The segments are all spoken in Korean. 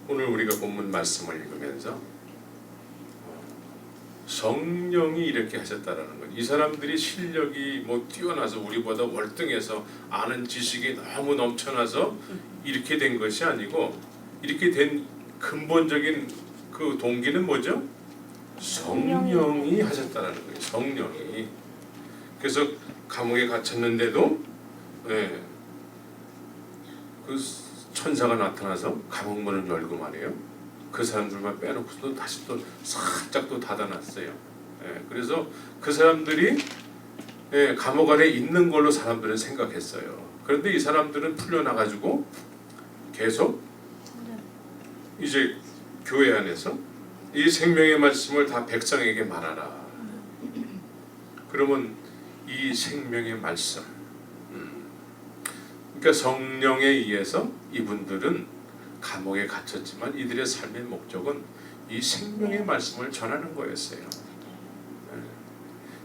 오늘 우리가 본문 말씀을 읽으면서 성령이 이렇게 하셨다라는 것, 이 사람들이 실력이 뭐 뛰어나서 우리보다 월등해서 아는 지식이 너무 넘쳐나서 이렇게 된 것이 아니고, 이렇게 된 근본적인 그 동기는 뭐죠? 성령이 하셨다라는 거예요. 성령이. 그래서 감옥에 갇혔는데도 그 천사가 나타나서 감옥 문을 열고 말이에요. 그 사람들만 빼놓고도 다시 또 살짝 또 닫아놨어요. 그래서 그 사람들이 감옥 안에 있는 걸로 사람들은 생각했어요. 그런데 이 사람들은 풀려나가지고 계속 이제 교회 안에서 이 생명의 말씀을 다 백성에게 말하라. 그러면 이 생명의 말씀, 그러니까 성령에 의해서 이분들은 감옥에 갇혔지만 이들의 삶의 목적은 이 생명의 말씀을 전하는 거였어요.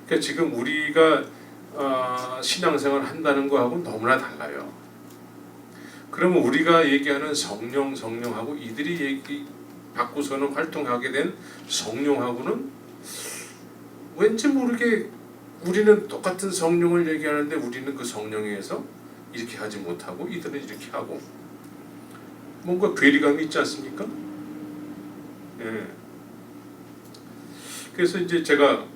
그러니까 지금 우리가 신앙생활 한다는 거하고 너무나 달라요. 그러면 우리가 얘기하는 성령하고 이들이 얘기 받고서는 활동하게 된 성령하고는 왠지 모르게 우리는 똑같은 성령을 얘기하는데 우리는 그 성령에서 이렇게 하지 못하고 이들은 이렇게 하고, 뭔가 괴리감이 있지 않습니까? 그래서 이제 제가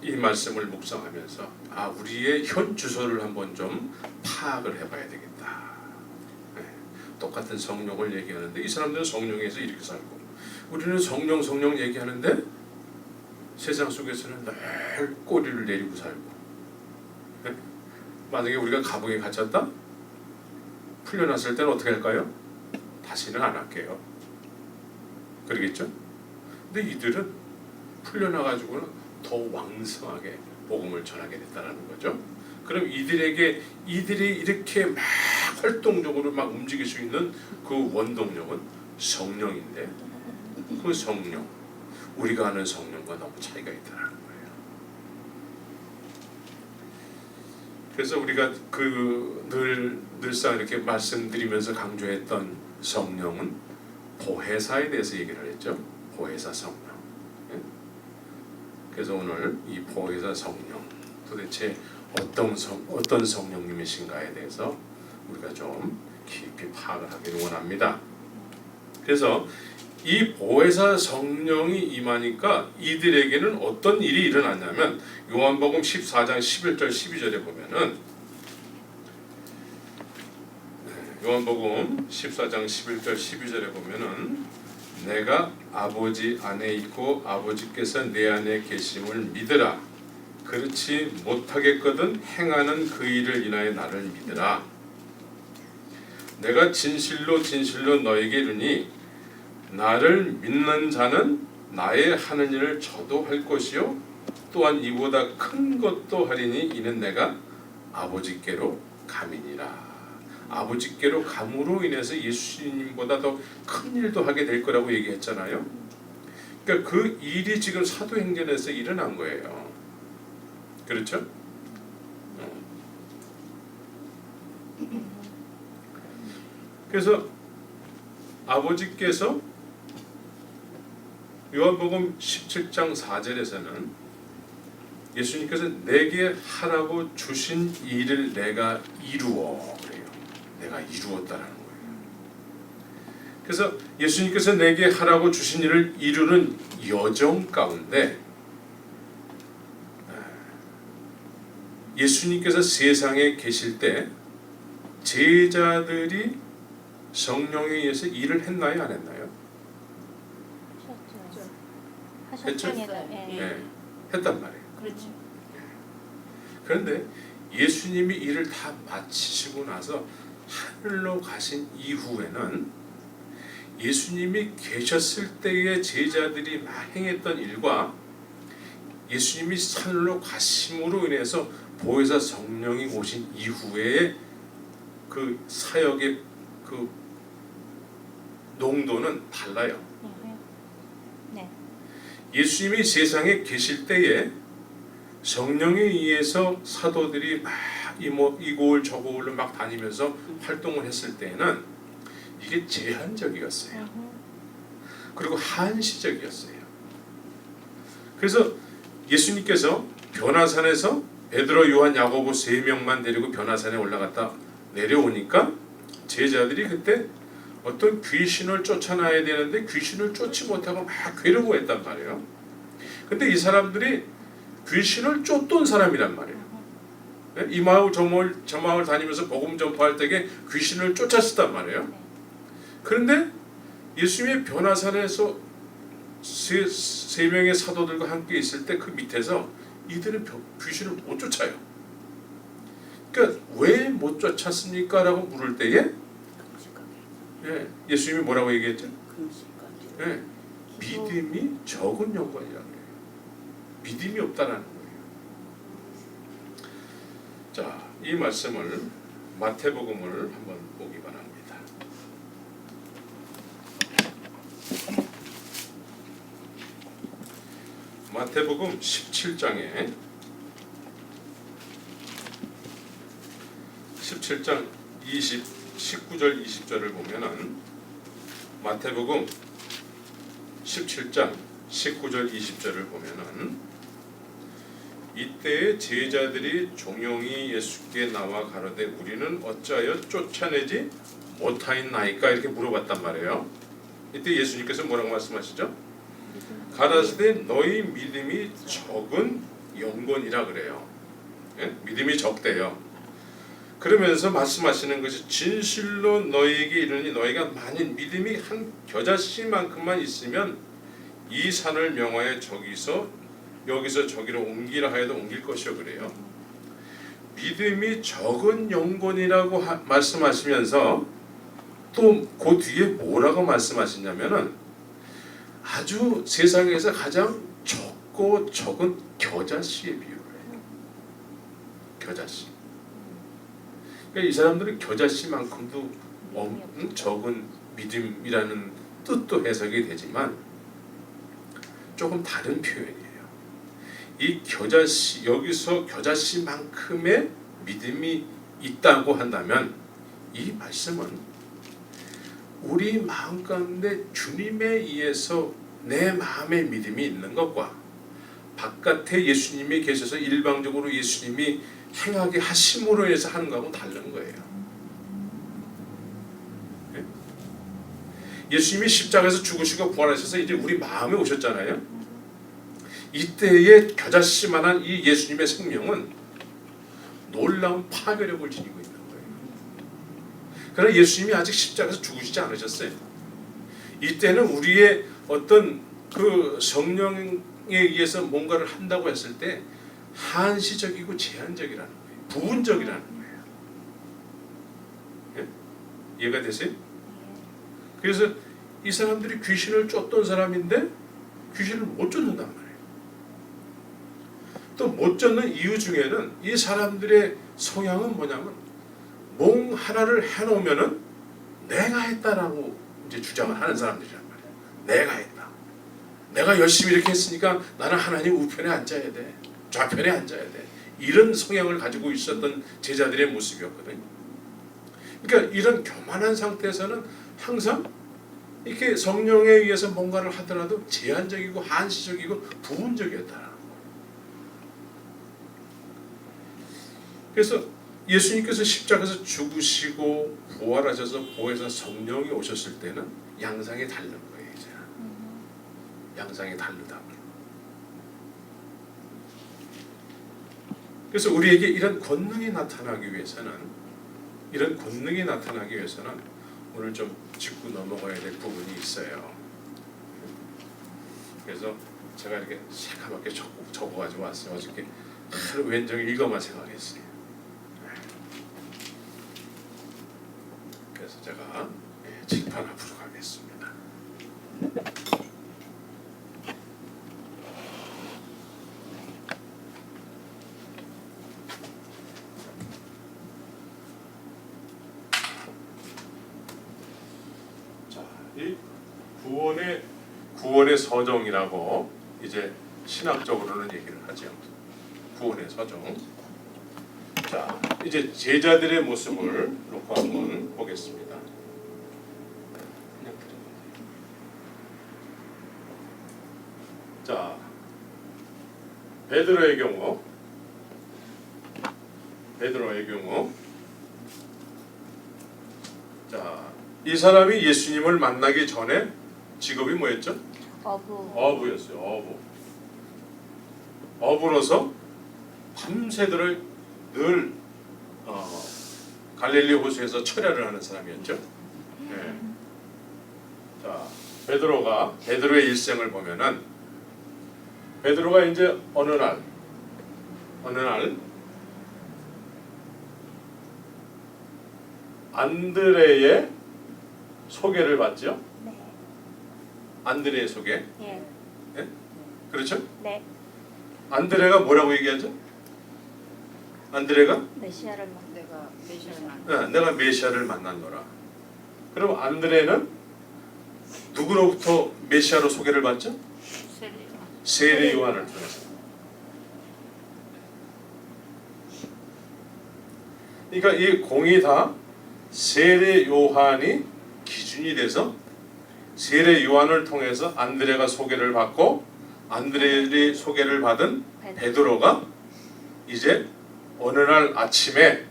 이 말씀을 묵상하면서 우리의 현 주소를 한번 좀 파악을 해봐야 되겠다. 똑같은 성령을 얘기하는데 이 사람들은 성령에서 이렇게 살고, 우리는 성령 얘기하는데 세상 속에서는 늘 꼬리를 내리고 살고. 만약에 우리가 감옥에 갇혔다? 풀려났을 때는 어떻게 할까요? 다시는 안 할게요. 그러겠죠? 근데 이들은 풀려나가지고는 더 왕성하게 복음을 전하게 됐다는 거죠. 그럼 이들이 이렇게 막 활동적으로 막 움직일 수 있는 그 원동력은 성령인데, 그 성령, 우리가 아는 성령과 너무 차이가 있다는 거예요. 그래서 우리가 늘상 이렇게 말씀드리면서 강조했던 성령은 보혜사에 대해서 얘기를 했죠. 보혜사 성령. 그래서 오늘 이 보혜사 성령, 도대체 어떤 성령님이신가에 대해서 우리가 좀 깊이 파악을 하기를 원합니다. 그래서 이 보혜사 성령이 임하니까 이들에게는 어떤 일이 일어났냐면, 요한복음 14장 11절 12절에 보면은, 요한복음 14장 11절 12절에 보면은, 내가 아버지 안에 있고 아버지께서 내 안에 계심을 믿으라. 그렇지 못하겠거든 행하는 그 일을 인하여 나를 믿으라. 내가 진실로 너에게 이르니 나를 믿는 자는 나의 하는 일을 저도 할 것이요 또한 이보다 큰 것도 하리니 이는 내가 아버지께로 감이니라. 아버지께로 감으로 인해서 예수님보다 더 큰 일도 하게 될 거라고 얘기했잖아요. 그러니까 그 일이 지금 사도행전에서 일어난 거예요. 그렇죠? 그래서 아버지께서 요한복음 17장 4절에서는 예수님께서 내게 하라고 주신 일을 내가 이루어 그래요. 내가 이루었다라는 거예요. 그래서 예수님께서 내게 하라고 주신 일을 이루는 여정 가운데 예수님께서 세상에 계실 때 제자들이 성령에 의해서 일을 했나요? 안 했나요? 했죠? 했단 말이에요. 그렇죠. 그런데 예수님이 일을 다 마치시고 나서 하늘로 가신 이후에는 예수님이 계셨을 때의 제자들이 행했던 일과 예수님이 하늘로 가심으로 인해서 보혜사 성령이 오신 이후에 그 사역의 그 농도는 달라요. 네. 예수님이 세상에 계실 때에 성령에 의해서 사도들이 막 이곳 저곳을 막 다니면서 활동을 했을 때에는 이게 제한적이었어요. 그리고 한시적이었어요. 그래서 예수님께서 변화산에서 베드로, 요한, 야고보 3명만 데리고 변화산에 올라갔다 내려오니까 제자들이 그때 어떤 귀신을 쫓아놔야 되는데 귀신을 쫓지 못하고 막 괴로워했단 말이에요. 근데 이 사람들이 귀신을 쫓던 사람이란 말이에요. 이 마을 저 마을 다니면서 복음 전파할 때에 귀신을 쫓았었단 말이에요. 그런데 예수님의 변화산에서 세 명의 사도들과 함께 있을 때 그 밑에서 이들은 귀신을 못 쫓아요. 그러니까 왜 못 쫓았습니까? 라고 물을 때에 예수님이 뭐라고 얘기했죠? 믿음이 적은 영광이라는 거예요. 믿음이 없다라는 거예요. 자, 이 말씀을 마태복음을 한번 보기 바랍니다. 마태복음 17장에 17장 19절 20절을 보면은 마태복음 17장 19절 20절을 보면은 이때에 제자들이 종용이 예수께 나와 가로되 우리는 어찌하여 쫓아내지 못하였나이까 이렇게 물어봤단 말이에요. 이때 예수님께서 뭐라고 말씀하시죠? 가라사대 너희 믿음이 적은 영혼이라 그래요. 믿음이 적대요. 그러면서 말씀하시는 것이 진실로 너희에게 이르니 너희가 만일 믿음이 한 겨자씨만큼만 있으면 이 산을 명하여 여기서 저기로 옮기라 하여도 옮길 것이요 그래요. 믿음이 적은 영혼이라고 말씀하시면서 또 그 뒤에 뭐라고 말씀하시냐면은 아주 세상에서 가장 적고 적은 겨자씨의 비유를 해요. 겨자씨. 그러니까 이 사람들은 겨자씨만큼도 적은 믿음이라는 뜻도 해석이 되지만 조금 다른 표현이에요. 이 겨자씨, 여기서 겨자씨만큼의 믿음이 있다고 한다면 이 말씀은 우리 마음 가운데 주님에 의해서 내 마음의 믿음이 있는 것과 바깥에 예수님이 계셔서 일방적으로 예수님이 행하게 하심으로 해서 하는 거하고 다른 거예요. 예수님이 십자가에서 죽으시고 부활하셔서 이제 우리 마음에 오셨잖아요. 이때의 겨자씨만한 이 예수님의 생명은 놀라운 파괴력을 지니고 있는 거예요. 그러나 예수님이 아직 십자가에서 죽으시지 않으셨어요. 이때는 우리의 어떤 그 성령에 의해서 뭔가를 한다고 했을 때 한시적이고 제한적이라는 거예요. 부분적이라는 거예요. 예? 이해가 되세요? 그래서 이 사람들이 귀신을 쫓던 사람인데 귀신을 못 쫓는단 말이에요. 또 못 쫓는 이유 중에는 이 사람들의 성향은 뭐냐면 몽 하나를 해놓으면은 내가 했다라고 이제 주장을 하는 사람들이란 말이에요. 내가 했다. 내가 열심히 이렇게 했으니까 나는 하나님 우편에 앉아야 돼. 좌편에 앉아야 돼. 이런 성향을 가지고 있었던 제자들의 모습이었거든요. 그러니까 이런 교만한 상태에서는 항상 이렇게 성령에 의해서 뭔가를 하더라도 제한적이고 한시적이고 부분적이었다라는 거예요. 그래서 예수님께서 십자가에서 죽으시고 부활하셔서 보혜사 성령이 오셨을 때는 양상이 다른 거예요. 이제 양상이 다르다. 그래서 우리에게 이런 권능이 나타나기 위해서는 오늘 좀 짚고 넘어가야 될 부분이 있어요. 그래서 제가 이렇게 새까맣게 적어가지고 왔어요. 어저께 하루 왼종일 이것만 생각했어요. 그래서 제가 칠판 앞으로 가겠습니다. 자, 이 구원의 서정이라고 이제 신학적으로는 얘기를 하죠. 구원의 서정. 자, 이제 제자들의 모습을 놓고 한번 보겠습니다. 자, 베드로의 경우 자, 이 사람이 예수님을 만나기 전에 직업이 뭐였죠? 어부였어요. 어부로서 밤새도록 늘 갈릴리 호수에서 철야를 하는 사람이었죠. 네. 자, 베드로의 일생을 보면은 베드로가 이제 어느 날 안드레의 소개를 받죠. 네. 안드레의 소개. 예. 네? 그렇죠? 네. 안드레가 뭐라고 얘기하죠? 안드레가 메시아를 만. 내가 메시아를 만났노라. 그럼 안드레는 누구로부터 메시아로 소개를 받죠? 세례 요한을 통해서. 그러니까 이 공이 다 세례 요한이 기준이 돼서 세례 요한을 통해서 안드레가 소개를 받고 안드레의 소개를 받은 베드로가 이제 어느 날 아침에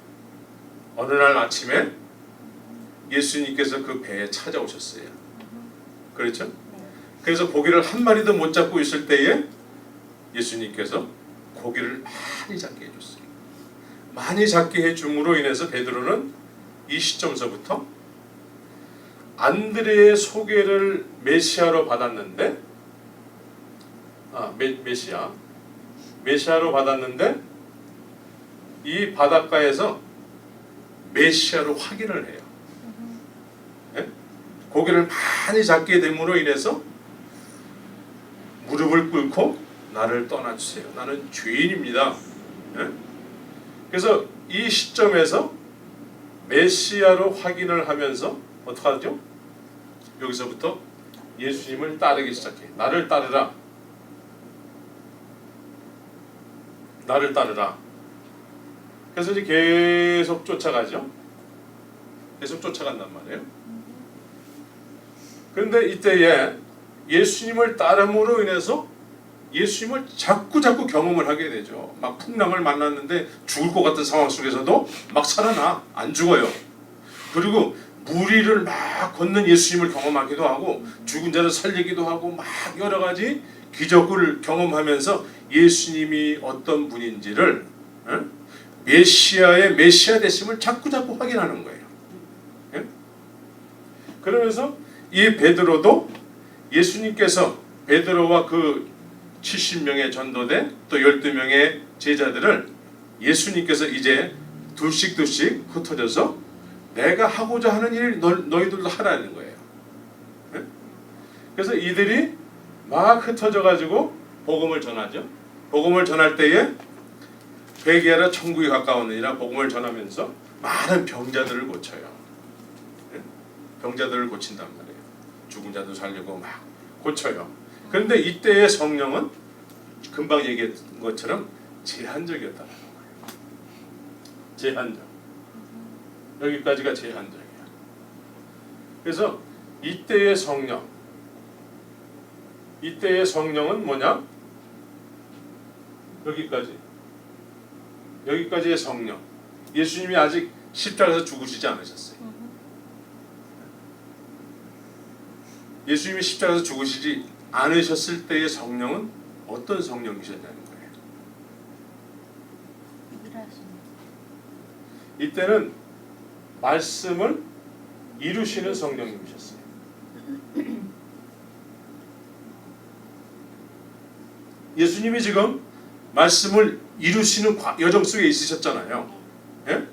예수님께서 그 배에 찾아오셨어요. 그렇죠? 그래서 고기를 한 마리도 못 잡고 있을 때에 예수님께서 고기를 많이 잡게 해줬어요. 많이 잡게 해줌으로 인해서 베드로는 이 시점서부터 안드레의 소개를 메시아로 받았는데 메시아로 받았는데 이 바닷가에서 메시아로 확인을 해요. 네? 고기를 많이 잡게 됨으로 인해서 무릎을 꿇고 나를 떠나주세요. 나는 죄인입니다. 네? 그래서 이 시점에서 메시아로 확인을 하면서 어떻게 하죠? 여기서부터 예수님을 따르기 시작해. 나를 따르라. 그래서 이제 계속 쫓아가죠. 계속 쫓아간단 말이에요. 그런데 이때에 예수님을 따름으로 인해서 예수님을 자꾸 경험을 하게 되죠. 막 풍랑을 만났는데 죽을 것 같은 상황 속에서도 막 살아나. 안 죽어요. 그리고 무리를 막 걷는 예수님을 경험하기도 하고 죽은 자를 살리기도 하고 막 여러 가지 기적을 경험하면서 예수님이 어떤 분인지를 메시아의 메시아 되심을 자꾸 확인하는 거예요. 예? 그러면서 이 베드로도 예수님께서 베드로와 그 70명의 전도대 또 12명의 제자들을 예수님께서 이제 둘씩 흩어져서 내가 하고자 하는 일 너희들도 하라는 거예요. 예? 그래서 이들이 막 흩어져 가지고 복음을 전하죠. 복음을 전할 때에 회개하라 천국이 가까웠느니라 복음을 전하면서 많은 병자들을 고쳐요. 예? 병자들을 고친단 말이에요. 죽은 자도 살리고 막 고쳐요. 그런데 이때의 성령은 금방 얘기했던 것처럼 제한적이었다는 거예요. 제한적. 여기까지가 제한적이에요. 그래서 이때의 성령은 뭐냐? 여기까지의 성령. 예수님이 아직 십자가에서 죽으시지 않으셨어요. 예수님이 십자가에서 죽으시지 않으셨을 때의 성령은 어떤 성령이셨냐는 거예요. 이때는 말씀을 이루시는 성령님이셨어요. 예수님이 지금 말씀을 이루시는 여정 속에 있으셨잖아요. 예?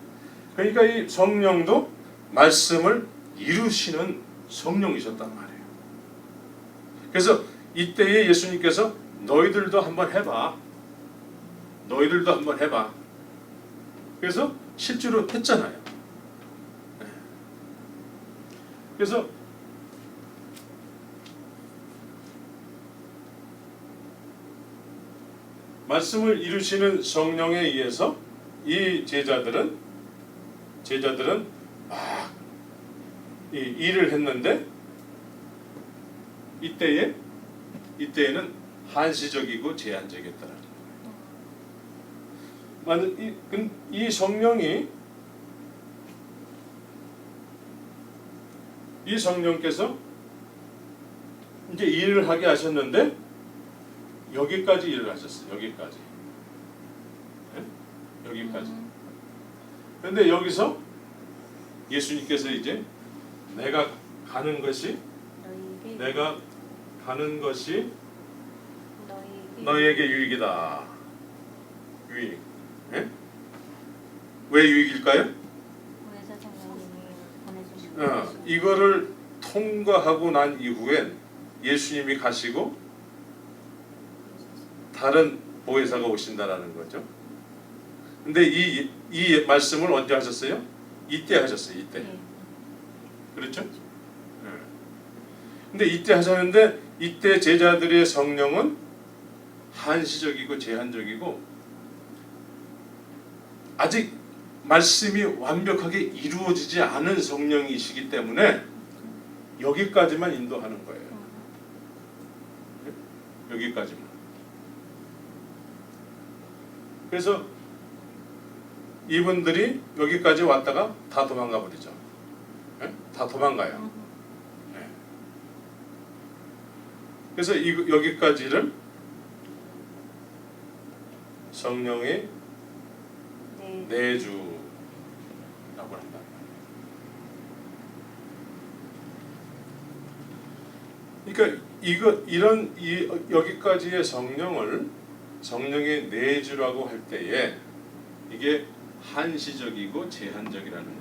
그러니까 이 성령도 말씀을 이루시는 성령이셨단 말이에요. 그래서 이때에 예수님께서 너희들도 한번 해봐. 그래서 실제로 했잖아요. 그래서 말씀을 이루시는 성령에 의해서 이 제자들은 막 이 일을 했는데 이때에는 한시적이고 제한적이었다는 거예요. 이 성령이 이 성령께서 이제 일을 하게 하셨는데 여기까지 일을 하셨어요. 여기까지. 네? 여기까지. 그런데 여기서 예수님께서 이제 내가 가는 것이 너희에게 유익이다. 유익. 네? 왜 유익일까요? 이거를 통과하고 난 이후엔 예수님이 가시고 다른 보혜사가 오신다라는 거죠. 근데 이 말씀을 언제 하셨어요? 이때 하셨어요. 이때. 그렇죠? 근데 이때 하셨는데 이때 제자들의 성령은 한시적이고 제한적이고 아직 말씀이 완벽하게 이루어지지 않은 성령이시기 때문에 여기까지만 인도하는 거예요. 여기까지만. 그래서 이분들이 여기까지 왔다가 다 도망가 버리죠. 다 도망가요. 그래서 여기까지를 성령의 내주라고 한다. 그러니까 여기까지의 성령의 내주라고 할 때에 이게 한시적이고 제한적이라는 거예요.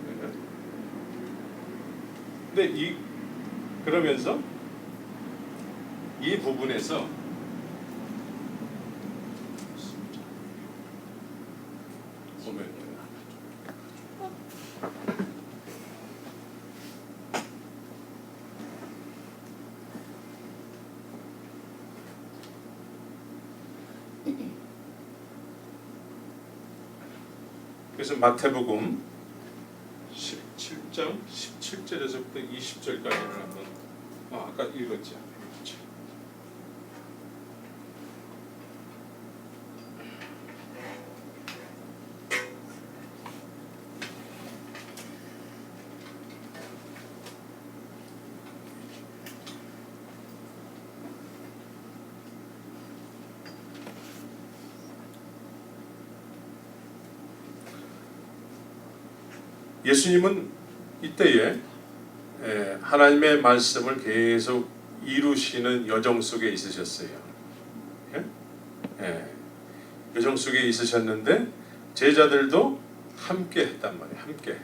근데 그러면서 이 부분에서 보면 그래서 마태복음 17장 17절에서부터 20절까지를 한번 아까 읽었죠. 예수님은 이때에 하나님의 말씀을 계속 이루시는 여정 속에 있으셨어요. 여정 속에 있으셨는데 제자들도 함께 했단 말이에요. 함께.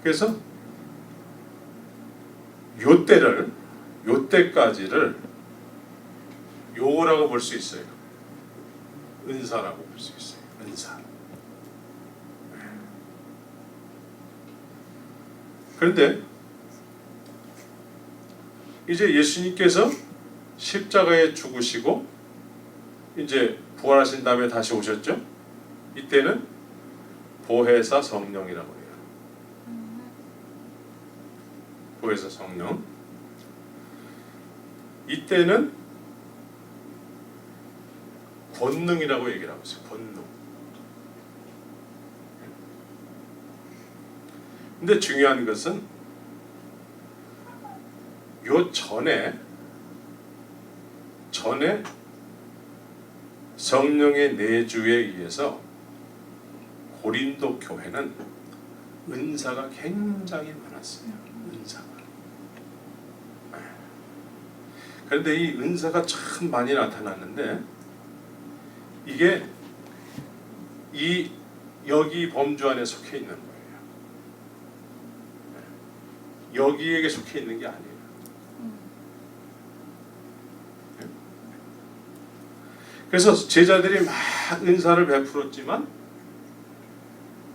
그래서 요때까지를 요거라고 볼 수 있어요. 은사라고 볼 수 있어요. 은사. 그런데 이제 예수님께서 십자가에 죽으시고 이제 부활하신 다음에 다시 오셨죠. 이때는 보혜사 성령이라고 해요. 보혜사 성령. 이때는 권능이라고 얘기를 하고 있어요. 권능. 근데 중요한 것은 요 전에 성령의 내주에 의해서 고린도 교회는 은사가 굉장히 많았어요. 은사가. 그런데 이 은사가 참 많이 나타났는데 이게 여기 범주 안에 속해 있는 거예요. 여기에게 속해 있는 게 아니에요. 그래서 제자들이 막 은사를 베풀었지만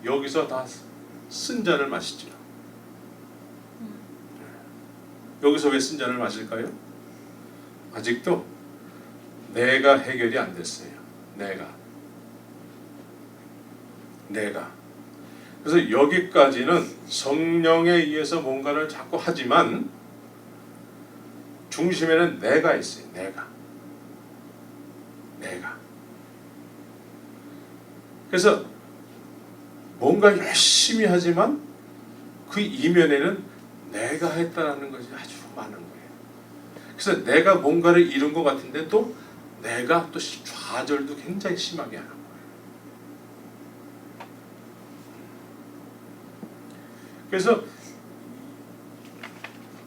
여기서 다 쓴 잔을 마시죠. 여기서 왜 쓴 잔을 마실까요? 아직도 내가 해결이 안 됐어요. 내가. 그래서 여기까지는 성령에 의해서 뭔가를 자꾸 하지만 중심에는 내가 있어요. 내가. 그래서 뭔가 열심히 하지만 그 이면에는 내가 했다라는 것이 아주 많은 거예요. 그래서 내가 뭔가를 이룬 것 같은데 또 내가 또 좌절도 굉장히 심하게 하는 거예요. 그래서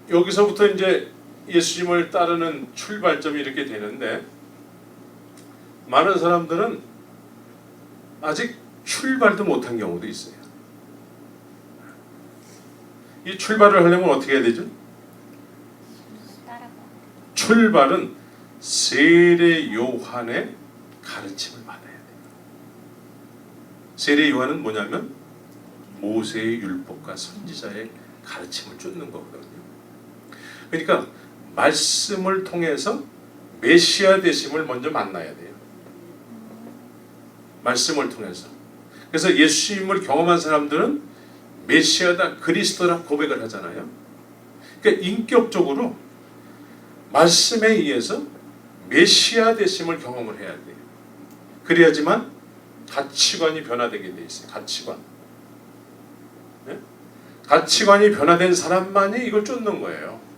여기서부터 이제 예수님을 따르는 출발점이 이렇게 되는데, 많은 사람들은 아직 출발도 못한 경우도 있어요. 이 출발을 하려면 어떻게 해야 되죠? 따라가. 출발은 세례 요한의 가르침을 받아야 돼요. 세례 요한은 뭐냐면 모세의 율법과 선지자의 가르침을 쫓는 거거든요. 그러니까 말씀을 통해서 메시아 되심을 먼저 만나야 돼요. 말씀을 통해서. 그래서 예수님을 경험한 사람들은 메시아다, 그리스도라 고백을 하잖아요. 그러니까 인격적으로 말씀에 의해서 메시아 되심을 경험을 해야 돼요. 그래야지만 가치관이 변화되게 돼 있어요. 가치관이 변화된 사람만이 이걸 쫓는 거예요.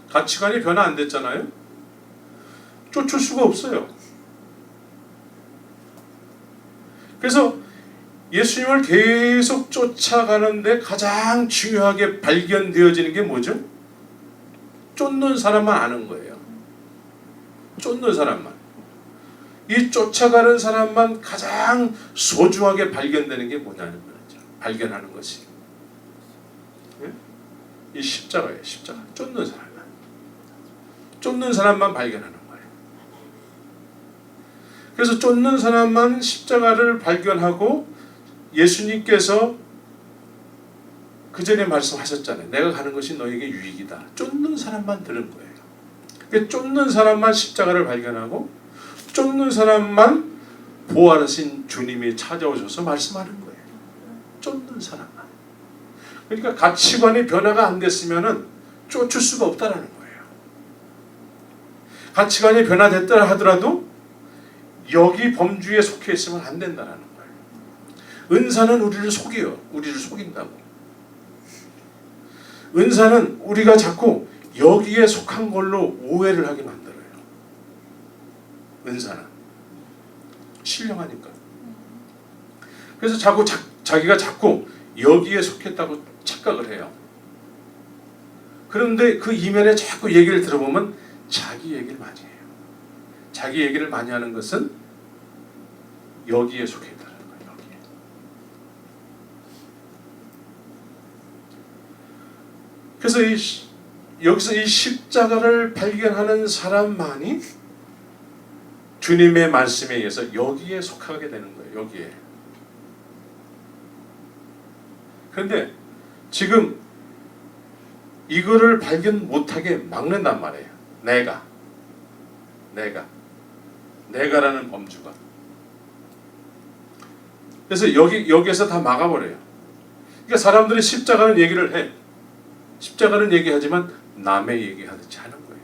가치관이 변화 안 됐잖아요. 쫓을 수가 없어요. 그래서 예수님을 계속 쫓아가는데 가장 중요하게 발견되어지는 게 뭐죠? 쫓는 사람만 아는 거예요. 쫓는 사람만. 이 쫓아가는 사람만 가장 소중하게 발견되는 게 뭐냐는 거죠. 발견하는 것이. 이 십자가예요. 십자가. 쫓는 사람만. 쫓는 사람만 발견하는 거예요. 그래서 쫓는 사람만 십자가를 발견하고, 예수님께서 그 전에 말씀하셨잖아요. 내가 가는 것이 너에게 유익이다. 쫓는 사람만 들은 거예요. 그러니까 쫓는 사람만 십자가를 발견하고, 쫓는 사람만 부활하신 주님이 찾아오셔서 말씀하는 거예요. 쫓는 사람만. 그러니까 가치관의 변화가 안 됐으면은 쫓을 수가 없다라는 거예요. 가치관이 변화됐다 하더라도 여기 범주에 속해 있으면 안 된다라는 거예요. 은사는 우리를 속여요. 우리를 속인다고. 은사는 우리가 자꾸 여기에 속한 걸로 오해를 하게 만들어요. 은사는 신령하니까. 그래서 자기가 자꾸 여기에 속했다고 착각을 해요. 그런데 그 이면에 자꾸 얘기를 들어보면 자기 얘기를 많이 해요. 자기 얘기를 많이 하는 것은 여기에 속해 있다는 거예요. 여기에. 그래서 여기서 이 십자가를 발견하는 사람만이 주님의 말씀에 의해서 여기에 속하게 되는 거예요. 여기에. 그런데 지금 이거를 발견 못하게 막는단 말이에요. 내가라는 범주가. 그래서 여기에서 다 막아버려요. 그러니까 사람들이 십자가는 얘기를 해. 십자가는 얘기하지만 남의 얘기하지 않은 거예요.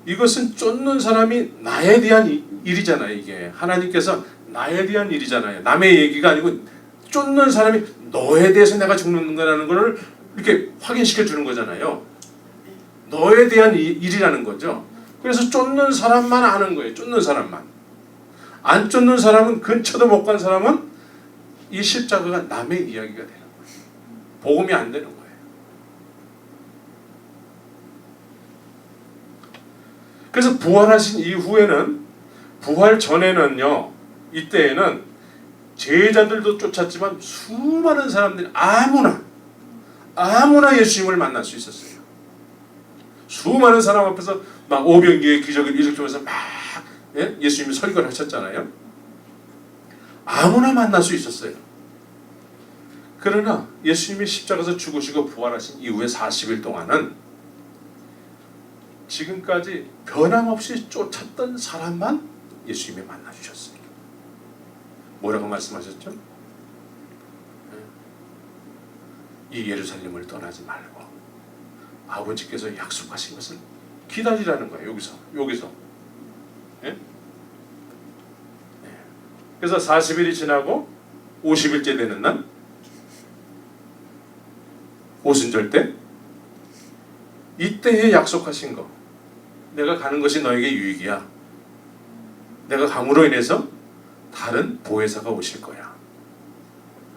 이것은 쫓는 사람이 나에 대한 일이잖아요. 이게 하나님께서 나에 대한 일이잖아요. 남의 얘기가 아니고 쫓는 사람이 너에 대해서 내가 죽는 거라는 걸 이렇게 확인시켜 주는 거잖아요. 너에 대한 일이라는 거죠. 그래서 쫓는 사람만 아는 거예요. 쫓는 사람만. 안 쫓는 사람은, 근처도 못 간 사람은 이 십자가가 남의 이야기가 되는 거예요. 복음이 안 되는 거예요. 그래서 부활하신 이후에는, 부활 전에는요, 이때에는 제자들도 쫓았지만 수많은 사람들이 아무나 예수님을 만날 수 있었어요. 수많은 사람 앞에서 막 오병이의 기적을 일으키면서 막 예수님이 설교를 하셨잖아요. 아무나 만날 수 있었어요. 그러나 예수님이 십자가에서 죽으시고 부활하신 이후에 40일 동안은 지금까지 변함없이 쫓았던 사람만 예수님이 만나주셨어요. 뭐라고 말씀하셨죠? 이 예루살렘을 떠나지 말고 아버지께서 약속하신 것을 기다리라는 거예요. 여기서. 예? 네. 그래서 40일이 지나고 50일째 되는 날 오순절 때 이때에 약속하신 거, 내가 가는 것이 너에게 유익이야. 내가 감으로 인해서 다른 보혜사가 오실 거야.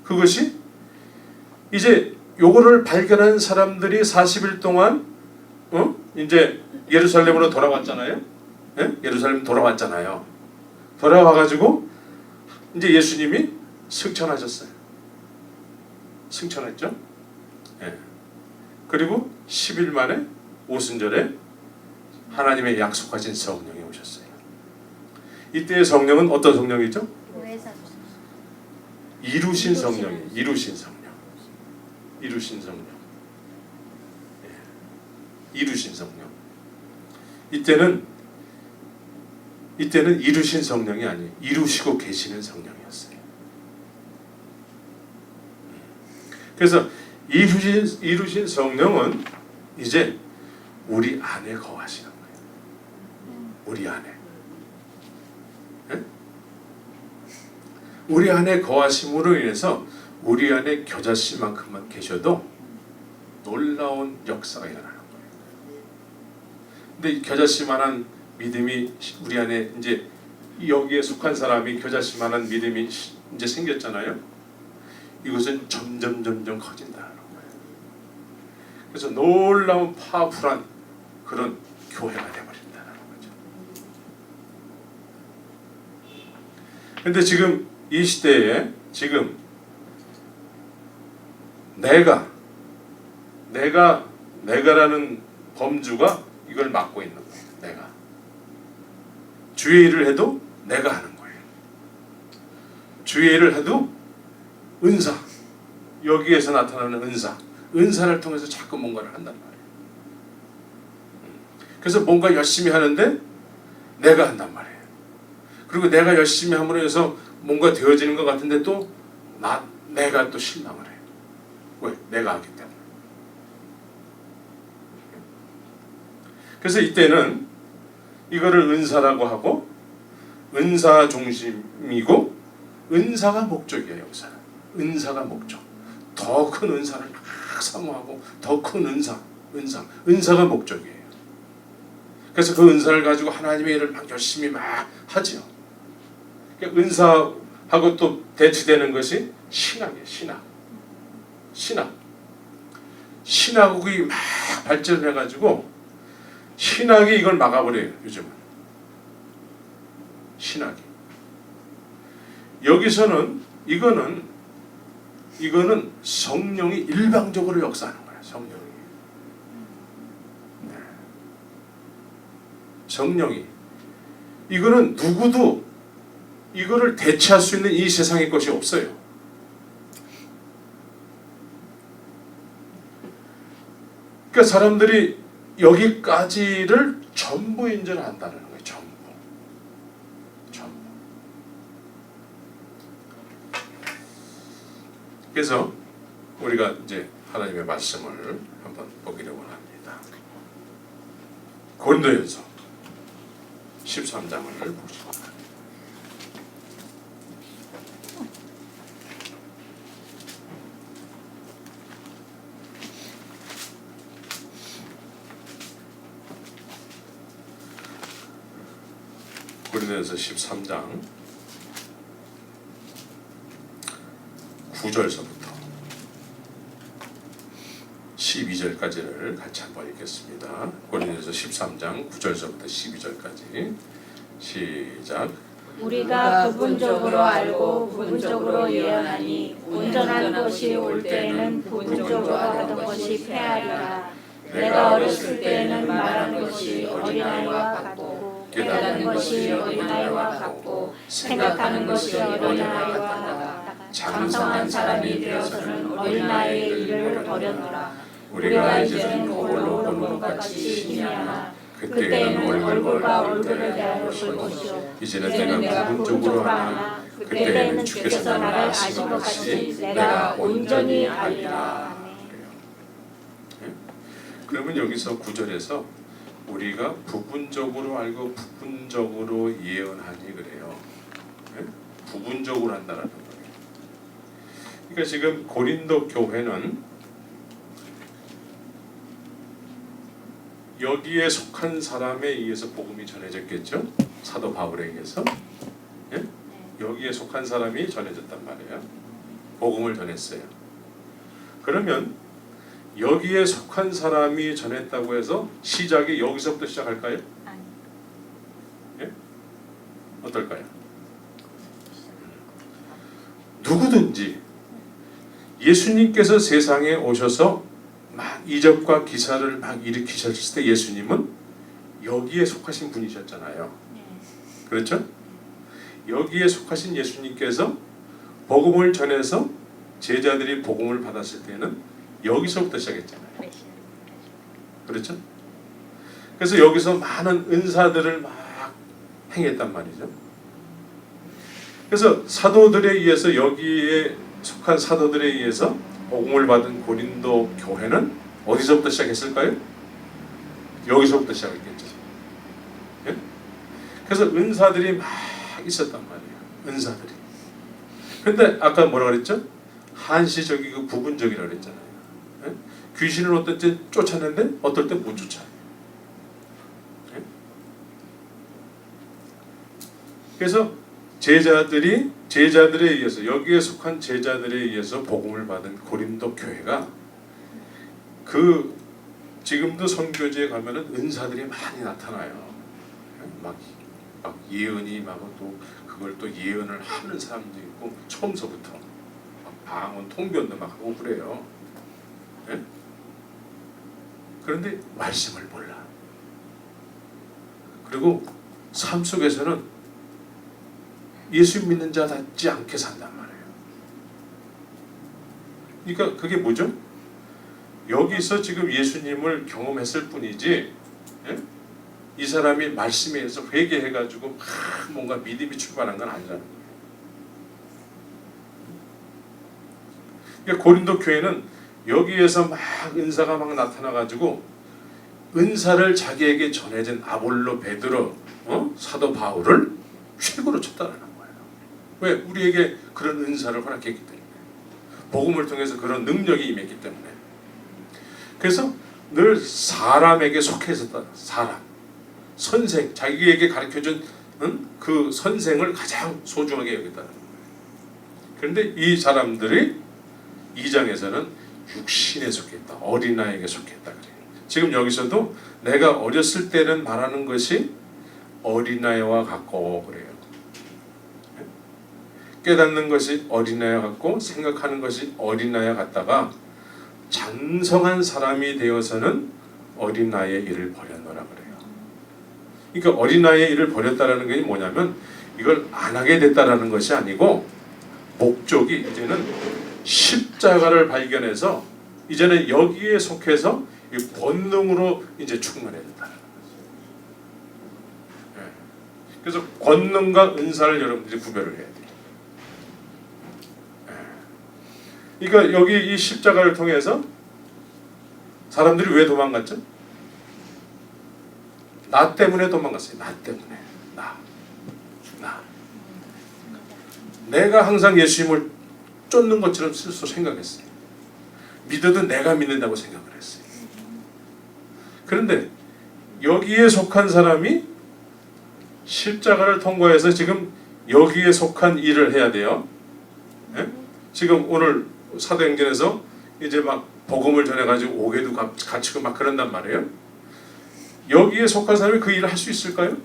그것이 이제 요거를 발견한 사람들이 40일 동안 이제 예루살렘으로 돌아왔잖아요. 예? 예루살렘 돌아왔잖아요. 돌아와가지고 이제 예수님이 승천하셨어요. 승천했죠. 예. 그리고 10일 만에 오순절에 하나님의 약속하신 성령이 오셨어요. 이때의 성령은 어떤 성령이죠? 보혜사. 이루신 성령이에요. 이루신 성령. 이루신 성령. 예. 이루신 성령. 이때는 이루신 성령이 아니에요. 이루시고 계시는 성령이었어요. 그래서 이루신 성령은 이제 우리 안에 거하시는 거예요. 우리 안에. 네? 우리 안에 거하심으로 인해서 우리 안에 겨자씨만큼만 계셔도 놀라운 역사가 일어나는 거예요. 근데 이 겨자씨만한 믿음이 우리 안에 이제 여기에 속한 사람이 겨자씨만한 믿음이 이제 생겼잖아요. 이것은 점점 커진다는 거예요. 그래서 놀라운 파워풀한 그런 교회가 되어버린다는 거죠. 근데 지금 이 시대에 지금 내가라는 범주가 이걸 막고 있는 거예요. 내가 주의 일을 해도 내가 하는 거예요. 주의 일을 해도 은사, 여기에서 나타나는 은사를 통해서 자꾸 뭔가를 한단 말이에요. 그래서 뭔가 열심히 하는데 내가 한단 말이에요. 그리고 내가 열심히 함으로 해서 뭔가 되어지는 것 같은데 또 내가 또 실망을 해요. 왜? 내가 하기 때문에. 그래서 이때는 이거를 은사라고 하고, 은사 중심이고 은사가 목적이에요. 여기서는 은사가 목적. 더 큰 은사를 막 사모하고 더 큰 은사가 목적이에요. 그래서 그 은사를 가지고 하나님의 일을 막 열심히 막 하죠. 그러니까 은사하고 또 대치되는 것이 신학이에요. 신학이 막 발전해가지고 신학이 이걸 막아버려요. 요즘은 신학이. 여기서는 이거는 성령이 일방적으로 역사하는 거예요. 성령이 이거는 누구도 이거를 대체할 수 있는 이 세상의 것이 없어요. 그러니까 사람들이 여기까지를 전부 인정한다는 거예요. 전부. 그래서 우리가 이제 하나님의 말씀을 한번 보기를 원합니다. 고린도전서 13장을 보시죠. 고린도전서 13장 9절서부터 12절까지를 같이 한번 읽겠습니다. 고린도전서 13장 9절서부터 12절까지 시작. 우리가 부분적으로 알고 부분적으로 예언하니 온전한 것이 올 때에는 부분적으로 하던 것이 패하리라. 내가 어렸을 때에는 말하는 것이 어린아이와 같고 깨닫는 것이 어린아이와 같고 생각하는 것이 어린아이와 같다. 장성한 사람이 되어서는 어린아이의 일을 버렸노라. 우리가 이제는 거울로 보는 것 같이 희미하나 그때에는 얼굴과 얼굴을 대하여 볼 것이요 이제는 내가 부분적으로 하나 그때에는 주께서 나를 아신 것 같이 내가 온전히 알리라. 그러면 여기서 9절에서 우리가 부분적으로 알고 부분적으로 예언하니 그래요. 예? 부분적으로 한다는 거예요. 그러니까 지금 고린도 교회는 여기에 속한 사람에 의해서 복음이 전해졌겠죠. 사도 바울에 의해서. 예? 여기에 속한 사람이 전해졌단 말이에요. 복음을 전했어요. 그러면 여기에 속한 사람이 전했다고 해서 시작이 여기서부터 시작할까요? 아니. 예? 어떨까요? 누구든지 예수님께서 세상에 오셔서 막 이적과 기사를 막 일으키셨을 때 예수님은 여기에 속하신 분이셨잖아요. 그렇죠? 여기에 속하신 예수님께서 복음을 전해서 제자들이 복음을 받았을 때는 여기서부터 시작했잖아요. 그렇죠? 그래서 여기서 많은 은사들을 막 행했단 말이죠. 그래서 사도들에 의해서 여기에 속한 사도들에 의해서 복음을 받은 고린도 교회는 어디서부터 시작했을까요? 여기서부터 시작했겠죠. 예? 그래서 은사들이 막 있었단 말이에요. 은사들이. 근데 아까 뭐라 그랬죠? 한시적이고 부분적이라고 그랬잖아요. 예? 귀신을 어떨 때 쫓았는데 어떨 때 못 쫓아요. 예? 그래서 제자들에 의해서 여기에 속한 제자들에 의해서 복음을 받은 고린도 교회가 그 지금도 선교지에 가면은 은사들이 많이 나타나요. 막 예언이 막 또 그걸 또 예언을 하는 사람도 있고 처음서부터 막 방언 통변도 막 하고 그래요. 예? 그런데 말씀을 몰라. 그리고 삶 속에서는 예수 믿는 자답지 않게 산단 말이에요. 그러니까 그게 뭐죠? 여기서 지금 예수님을 경험했을 뿐이지, 예? 이 사람이 말씀에 의해서 회개해가지고 뭔가 믿음이 출발한 건 아니라는 거예요. 그러니까 고린도 교회는 여기에서 막 은사가 막 나타나가지고 은사를 자기에게 전해진 아볼로, 베드로, 사도 바울을 최고로 쳤다라는 거예요. 왜? 우리에게 그런 은사를 허락했기 때문에, 복음을 통해서 그런 능력이 임했기 때문에. 그래서 늘 사람에게 속해 있었다. 사람, 선생, 자기에게 가르쳐준 그 선생을 가장 소중하게 여겼다는 거예요. 그런데 이 사람들이 2장에서는 육신에 속했다, 어린아이에게 속했다 그래요. 지금 여기서도 내가 어렸을 때는 말하는 것이 어린아이와 같고 그래요. 깨닫는 것이 어린아이와 같고 생각하는 것이 어린아이와 같다가 장성한 사람이 되어서는 어린아이의 일을 버렸노라 그래요. 그러니까 어린아이의 일을 버렸다라는 게 뭐냐면 이걸 안 하게 됐다라는 것이 아니고 목적이 이제는 십자가를 발견해서 이제는 여기에 속해서 이 권능으로 이제 충만해졌다는 거죠. 예. 그래서 권능과 은사를 여러분들이 구별을 해야 돼요. 예. 그러니까 여기 이 십자가를 통해서 사람들이 왜 도망갔죠? 나 때문에 도망갔어요. 나 때문에. 나. 내가 항상 예수님을 쫓는 것처럼 스스로 생각했어요. 믿어도 내가 믿는다고 생각을 했어요. 그런데 여기에 속한 사람이 십자가를 통과해서 지금 여기에 속한 일을 해야 돼요. 예? 지금 오늘 사도행전에서 이제 막 복음을 전해가지고 옥에도 갇히고 막 그런단 말이에요. 여기에 속한 사람이 그 일을 할 수 있을까요?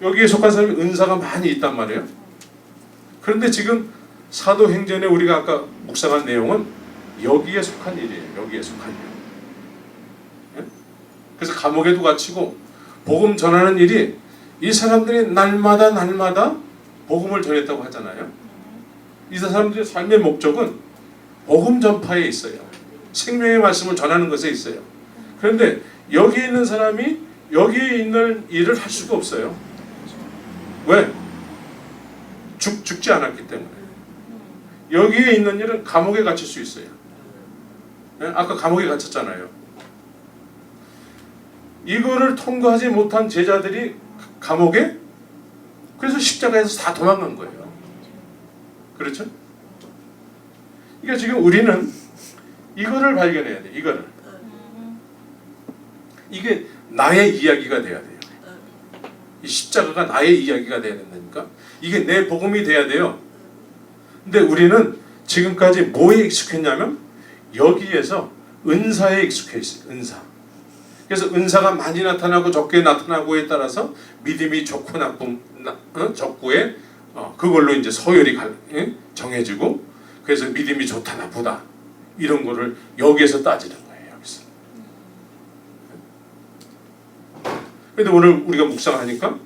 여기에 속한 사람이 은사가 많이 있단 말이에요. 그런데 지금 사도행전에 우리가 아까 묵상한 내용은 여기에 속한 일이에요. 여기에 속한 일. 예? 그래서 감옥에도 갇히고 복음 전하는 일이 이 사람들이 날마다 복음을 전했다고 하잖아요. 이 사람들의 삶의 목적은 복음 전파에 있어요. 생명의 말씀을 전하는 것에 있어요. 그런데 여기에 있는 사람이 여기에 있는 일을 할 수가 없어요. 왜? 죽지 않았기 때문에. 여기에 있는 일은 감옥에 갇힐 수 있어요. 아까 감옥에 갇혔잖아요. 이거를 통과하지 못한 제자들이 감옥에, 그래서 십자가에서 다 도망간 거예요. 그렇죠? 그러니까 지금 우리는 이거를 발견해야 돼. 이거를. 이게 나의 이야기가 돼야 돼요. 이 십자가가 나의 이야기가 돼야 된다니까. 이게 내 복음이 돼야 돼요. 근데 우리는 지금까지 뭐에 익숙했냐면 여기에서 은사에 익숙해 있어요. 은사. 그래서 은사가 많이 나타나고 적게 나타나고에 따라서 믿음이 좋고 나쁨, 적고에 그걸로 이제 서열이 정해지고, 그래서 믿음이 좋다 나쁘다 이런 거를 여기에서 따지는 거예요. 여기서. 근데 오늘 우리가 묵상하니까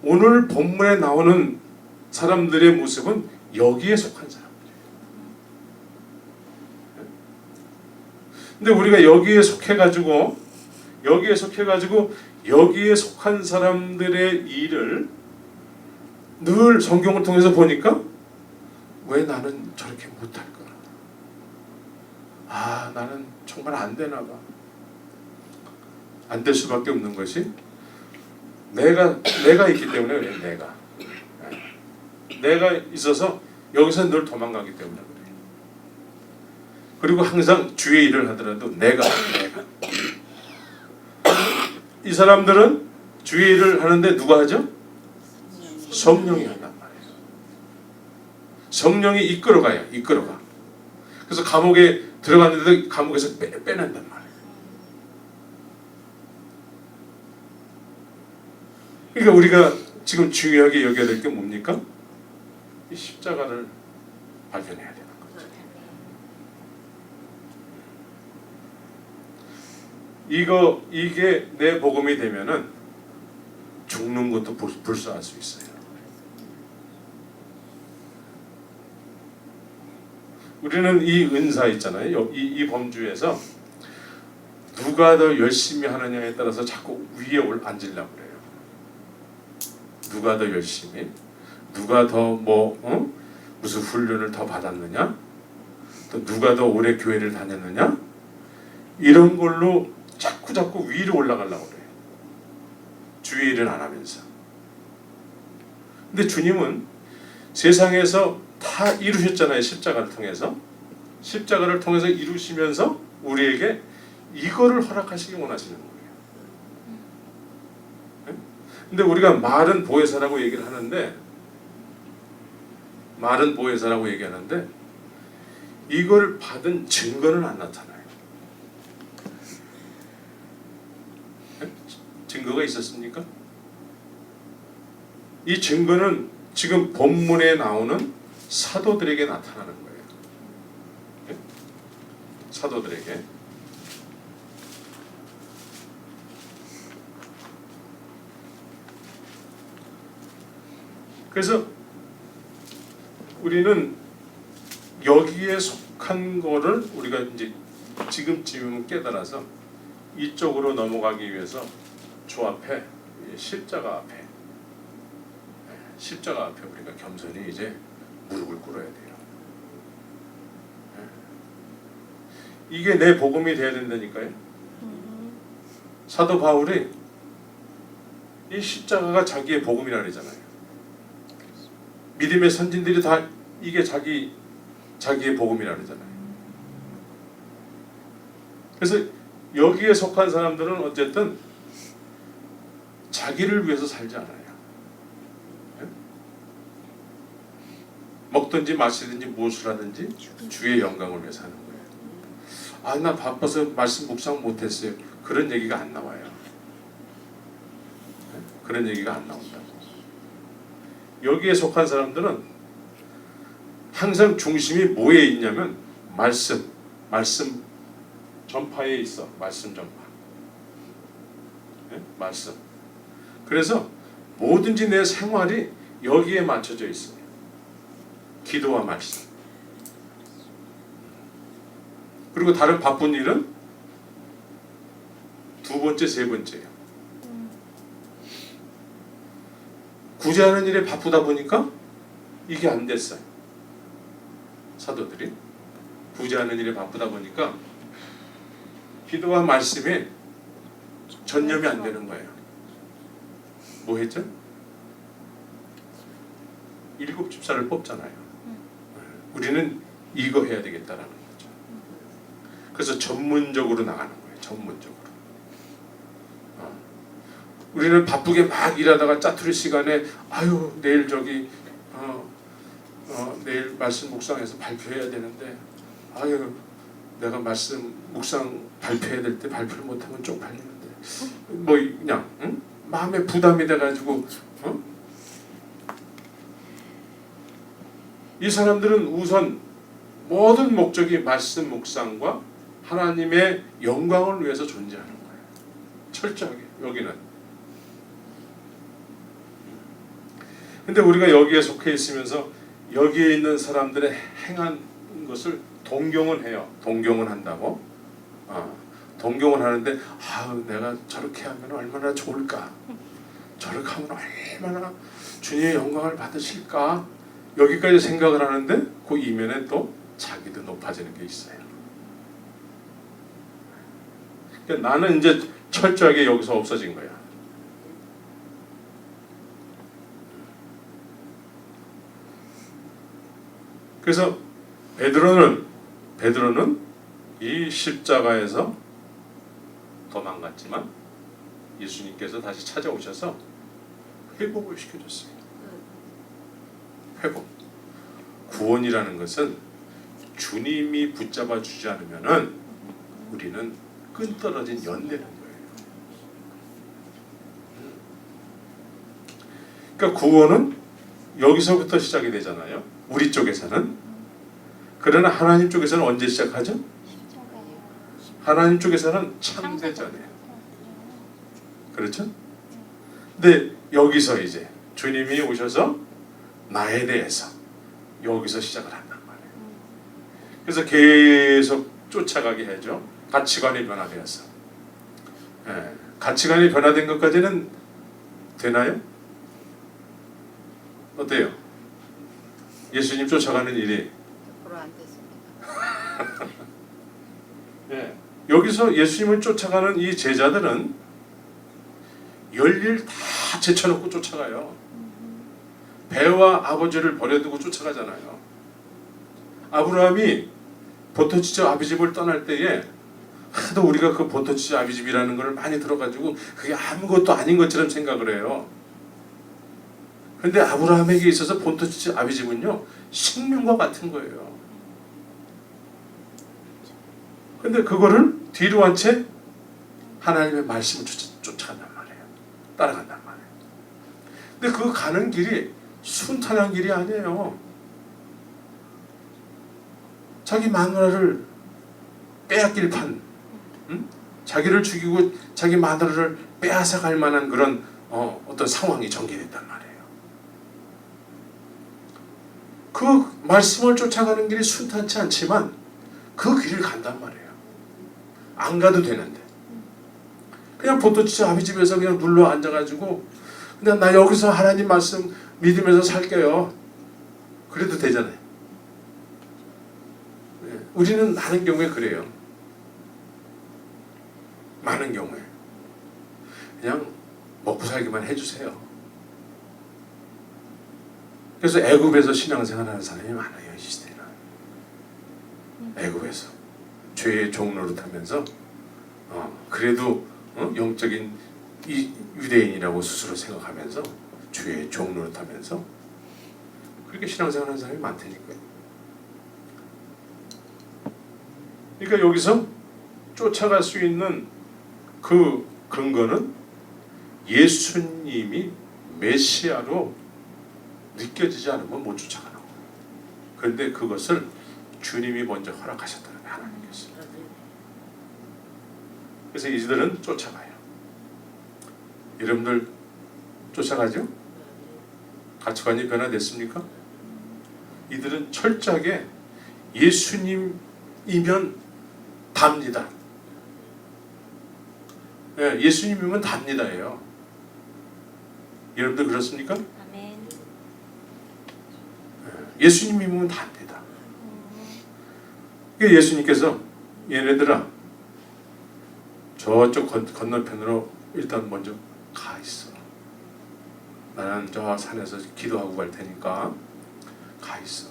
오늘 본문에 나오는 사람들의 모습은 여기에 속한 사람들이에요. 근데 우리가 여기에 속해가지고 여기에 속한 사람들의 일을 늘 성경을 통해서 보니까 왜 나는 저렇게 못할까? 아, 나는 정말 안 되나 봐. 안 될 수밖에 없는 것이 내가 있기 때문에 그래. 내가 있어서 여기서 늘 도망가기 때문에 그래. 그리고 항상 주의 일을 하더라도 내가 이 사람들은 주의 일을 하는데 누가 하죠? 성령이 한단 말이에요. 성령이 이끌어가. 그래서 감옥에 들어갔는데도 감옥에서 빼낸단 말이에요. 그러니까 우리가 지금 중요하게 여겨야 될 게 뭡니까? 이 십자가를 발견해야 되는 거죠. 이게 내 복음이 되면은 죽는 것도 불사할 수 있어요. 우리는 이 은사 있잖아요. 이 범주에서 누가 더 열심히 하느냐에 따라서 자꾸 위에 앉으려고 그래요. 누가 더 열심히, 누가 더 무슨 훈련을 더 받았느냐, 또 누가 더 오래 교회를 다녔느냐, 이런 걸로 자꾸 위로 올라가려고 그래요. 주의 일은 안 하면서. 근데 주님은 세상에서 다 이루셨잖아요. 십자가를 통해서 이루시면서 우리에게 이거를 허락하시기 원하시는 거예요. 근데 우리가 말은 보혜사라고 얘기를 하는데, 이걸 받은 증거는 안 나타나요. 증거가 있었습니까? 이 증거는 지금 본문에 나오는 사도들에게 나타나는 거예요. 사도들에게. 그래서 우리는 여기에 속한 거를 우리가 이제 지금쯤 깨달아서 이쪽으로 넘어가기 위해서 주 앞에, 십자가 앞에 우리가 겸손히 이제 무릎을 꿇어야 돼요. 이게 내 복음이 돼야 된다니까요. 사도 바울이 이 십자가가 자기의 복음이라 그러잖아요. 믿음의 선진들이 다 이게 자기의 복음이라 그러잖아요. 그래서 여기에 속한 사람들은 어쨌든 자기를 위해서 살지 않아요. 먹든지 마시든지 무엇을 하든지 주의 영광을 위해서 하는 거예요. 아, 나 바빠서 말씀 묵상 못했어요. 그런 얘기가 안 나와요. 그런 얘기가 안 나온다고. 여기에 속한 사람들은 항상 중심이 뭐에 있냐면 말씀 전파에 있어. 말씀 전파. 말씀. 그래서 뭐든지 내 생활이 여기에 맞춰져 있어요. 기도와 말씀. 그리고 다른 바쁜 일은 두 번째, 세 번째예요. 구제하는 일에 바쁘다 보니까 이게 안 됐어요. 사도들이. 구제하는 일에 바쁘다 보니까 기도와 말씀에 전념이 안 되는 거예요. 뭐 했죠? 7집사를 뽑잖아요. 우리는 이거 해야 되겠다라는 거죠. 그래서 전문적으로 나가는 거예요. 전문적으로. 우리는 바쁘게 막 일하다가 짜투리 시간에 아유 내일 저기 내일 말씀 묵상해서 발표해야 되는데 아유 내가 말씀 묵상 발표해야 될 때 발표를 못하면 쪽팔리는데 뭐 그냥 응? 마음에 부담이 돼가지고 이 사람들은 우선 모든 목적이 말씀 묵상과 하나님의 영광을 위해서 존재하는 거예요. 철저하게 여기는. 근데 우리가 여기에 속해 있으면서 여기에 있는 사람들의 행한 것을 동경은 해요. 동경은 한다고. 동경은 하는데 내가 저렇게 하면 얼마나 좋을까. 저렇게 하면 얼마나 주님의 영광을 받으실까. 여기까지 생각을 하는데 그 이면에 또 자기도 높아지는 게 있어요. 그러니까 나는 이제 철저하게 여기서 없어진 거야. 그래서 베드로는 이 십자가에서 도망갔지만 예수님께서 다시 찾아오셔서 회복을 시켜줬어요. 회복. 구원이라는 것은 주님이 붙잡아 주지 않으면은 우리는 끈떨어진 연대는 거예요. 그러니까 구원은 여기서부터 시작이 되잖아요. 우리 쪽에서는. 그러나 하나님 쪽에서는 언제 시작하죠? 하나님 쪽에서는 창세전에. 그렇죠? 근데 여기서 이제 주님이 오셔서 나에 대해서 여기서 시작을 한단 말이에요. 그래서 계속 쫓아가게 해죠. 가치관이 변화되어서. 가치관이 변화된 것까지는 되나요? 어때요? 예수님 쫓아가는 일이 안 됐습니다. 여기서 예수님을 쫓아가는 이 제자들은 열일 다 제쳐놓고 쫓아가요. 배와 아버지를 버려두고 쫓아가잖아요. 아브라함이 보토치저 아비집을 떠날 때에 하도 우리가 그 보토치저 아비집이라는 걸 많이 들어가지고 그게 아무것도 아닌 것처럼 생각을 해요. 근데 아브라함에게 있어서 보토치저 아비집은요 생명과 같은 거예요. 근데 그거를 뒤로 한 채 하나님의 말씀을 쫓아간단 말이에요. 따라간단 말이에요. 근데 그 가는 길이 순탄한 길이 아니에요. 자기 마누라를 빼앗길 판, 자기를 죽이고 자기 마누라를 빼앗아 갈 만한 그런 어떤 상황이 전개됐단 말이에요. 그 말씀을 쫓아가는 길이 순탄치 않지만 그 길을 간단 말이에요. 안 가도 되는데 그냥 보토치저 아비집에서 그냥 눌러 앉아가지고 그냥 나 여기서 하나님 말씀 믿으면서 살게요. 그래도 되잖아요. 우리는 많은 경우에 그래요. 많은 경우에 그냥 먹고 살기만 해주세요. 그래서 애굽에서 신앙생활하는 사람이 많아요. 이 시대는 애굽에서 죄의 종노릇하면서 그래도 영적인 이 유대인이라고 스스로 생각하면서 죄의 종노릇하면서 그렇게 신앙생활하는 사람이 많다니까요. 그러니까 여기서 쫓아갈 수 있는 그 근거는 예수님이 메시아로 느껴지지 않으면 못 쫓아가는 거예요. 그런데 그것을 주님이 먼저 허락하셨다는 거예요. 하나님께서. 그래서 이들은 쫓아가요. 여러분들 쫓아가죠? 가치관이 변화됐습니까? 이들은 철저하게 예수님이면 답니다. 예수님이면 답니다예요. 여러분들 그렇습니까? 아멘. 예수님이면 답니다. 그러니까 예수님께서 얘네들아 저쪽 건너편으로 일단 먼저 가 있어. 나는 저 산에서 기도하고 갈 테니까 가 있어.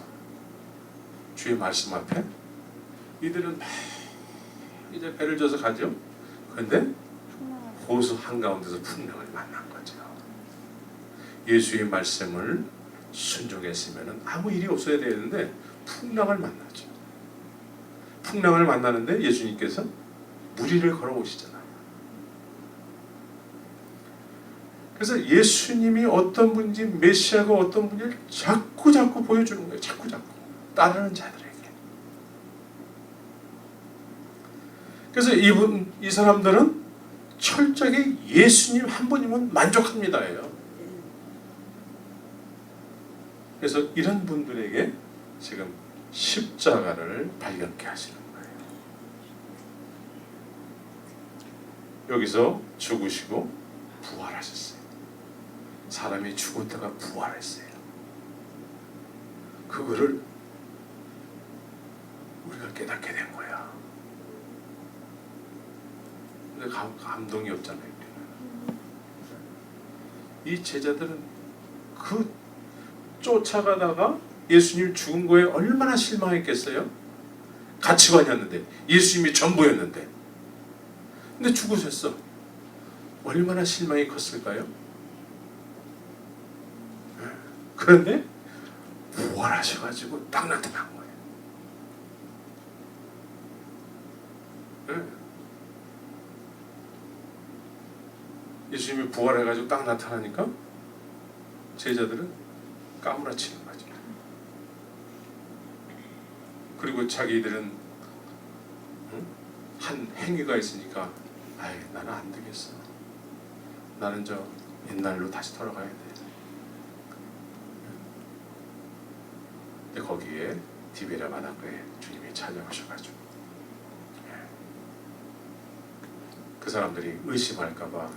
주의 말씀 앞에 이들은 막 이제 배를 져서 가죠. 그런데 호수 한가운데서 풍랑을 만난 거죠. 예수의 말씀을 순종했으면 아무 일이 없어야 되는데 풍랑을 만나죠. 풍랑을 만나는데 예수님께서 무리를 걸어오시잖아요. 그래서 예수님이 어떤 분인지 메시아가 어떤 분인지 자꾸 보여주는 거예요. 자꾸 따르는 자들에게. 그래서 이 사람들은 철저하게 예수님 한 분이면 만족합니다예요. 그래서 이런 분들에게 지금 십자가를 발견케 하시는 거예요. 여기서 죽으시고 부활하셨어요. 사람이 죽었다가 부활했어요. 그거를 우리가 깨닫게 된 거야. 근데 감동이 없잖아요. 이 제자들은 그 쫓아가다가 예수님 죽은 거에 얼마나 실망했겠어요? 가치관이었는데 예수님이 전부였는데 근데 죽으셨어. 얼마나 실망이 컸을까요? 그런데 부활하셔가지고 딱 나타난 거예요. 예수님이 부활해가지고 딱 나타나니까 제자들은 까무라치는 거죠. 그리고 자기들은 한 행위가 있으니까 아이 나는 안 되겠어. 나는 저 옛날로 다시 돌아가야 돼. 근데 거기에 디베랴 바닷가에 주님이 찾아오셔가지고 그 사람들이 의심할까봐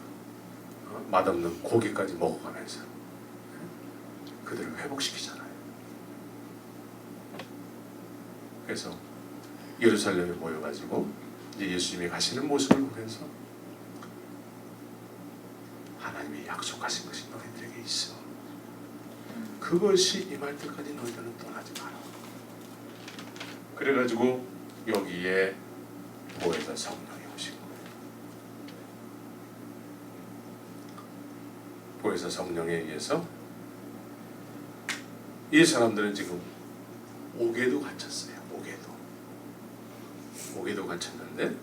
맛없는 고기까지 먹어가면서 그들을 회복시키잖아요. 그래서 예루살렘에 모여가지고 이제 예수님이 가시는 모습을 보면서 하나님이 약속하신 것이 너희들에게 있어. 그것이 임할 때까지 너희들은 떠나지 마라. 그래가지고 여기에 보혜사 성령이 오신 거예요. 보혜사 성령에 의해서 이 사람들은 지금 옥에도 갇혔어요. 옥에도 갇혔는데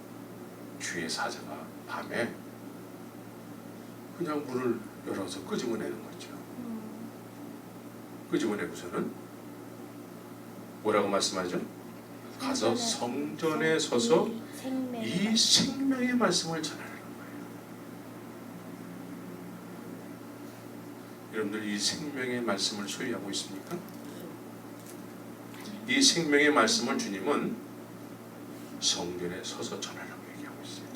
주의 사자가 밤에 그냥 문을 열어서 끄집어내는 거죠. 끄집어내고서는 뭐라고 말씀하죠? 가서 성전에 서서 이 생명의 말씀을 전하는 거예요. 여러분들 이 생명의 말씀을 소유하고 있습니까? 이 생명의 말씀을 주님은 성전에 서서 전하라고 얘기하고 있어요.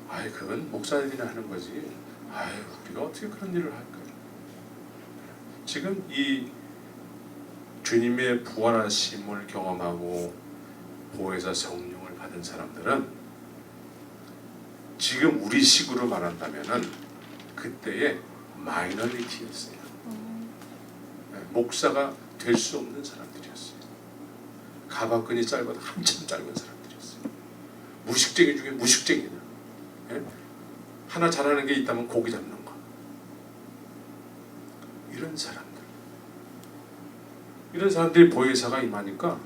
아이 그건 목사들이 하는 거지. 아이 우리가 어떻게 그런 일을 할까요? 지금 이 주님의 부활하심을 경험하고 보혜사 성령을 받은 사람들은 지금 우리 식으로 말한다면은 그때의 마이너리티였어요. 목사가 될 수 없는 사람들이었어요. 가방끈이 짧아도 한참 짧은 사람들이었어요. 무식쟁이 중에 무식쟁이다. 하나 잘하는 게 있다면 고기 잡는 거. 이런 사람들이 보혜사가 임하니까